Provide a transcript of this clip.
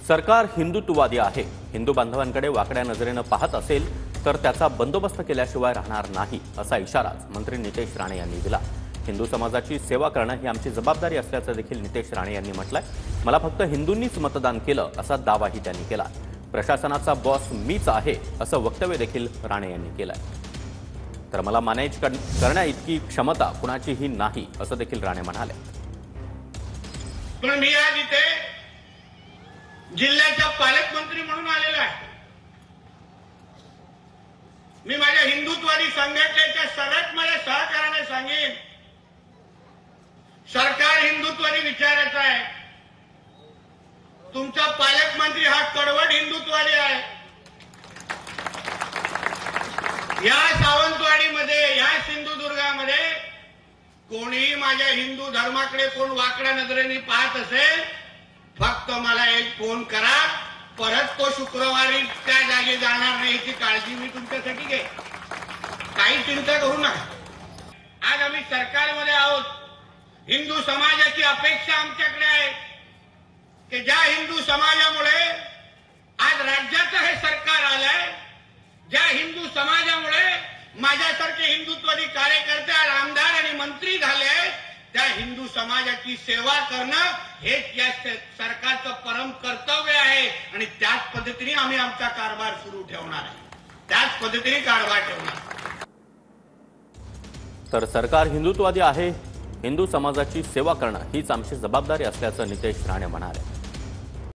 सरकार हिंदुत्ववादी आहे, हिंदू बांधवांकडे वाकड्या नजरेनं पाहत असेल तर त्याचा बंदोबस्त केल्याशिवाय राहणार नाही, असा इशाराच मंत्री नितेश राणे यांनी दिला। हिंदू समाजाची सेवा करणं ही आमची जबाबदारी असल्याचं देखील नितेश राणे यांनी म्हटलंय। मला फक्त हिंदूंनीच मतदान केलं असा दावाही त्यांनी केला। प्रशासनाचा बॉस मीच आहे असं वक्तव्य देखील राणे यांनी केलंय। तर मला मॅनेज करण्या इतकी क्षमता कुणाचीही नाही असं देखील राणे म्हणाले। पण मी आज इथे जिल्ह्याचा पालकमंत्री म्हणून आलेला आहे। मी माझ्या हिंदुत्ववादी संघटनेच्या सगळ्यात माझ्या सहकार्याने सांगेन, सरकार हिंदुत्ववादी विचारायचा आहे। तुमचा पालकमंत्री हा कडवट हिंदुत्ववादी आहे। या सावंतवाडीमध्ये, या सिंधुदुर्गामध्ये कोणीही माझ्या हिंदू धर्माकडे कोण वाकड्या नजरेने पाहत असेल, फक्त मला एक फोन करा, परत तो शुक्रवारी त्या जागी जाणार नाही याची काळजी मी तुमच्यासाठी घे। काही चिंता करू नका। आज आम्ही सरकारमध्ये आहोत। हिंदू समाजाची अपेक्षा आमच्याकडे आहे की ज्या हिंदू समाजामुळे आज राज्याचं हे सरकार आलंय, ज्या हिंदू समाजामुळे माझ्यासारखे हिंदुत्ववादी कार्यकर्ते आज आमदार आणि मंत्री झाले, त्या हिंदू समाजाची सेवा करणं हेच या सरकारचं परम कर्तव्य आहे आणि त्याच पद्धतीने आम्ही आमचा कारभार सुरू ठेवणार आहे, त्याच पद्धतीने कारभार ठेवणार। तर सरकार हिंदुत्ववादी आहे, हिंदू समाजाची सेवा करणं हीच आमची जबाबदारी असल्याचं नितेश राणे म्हणाले।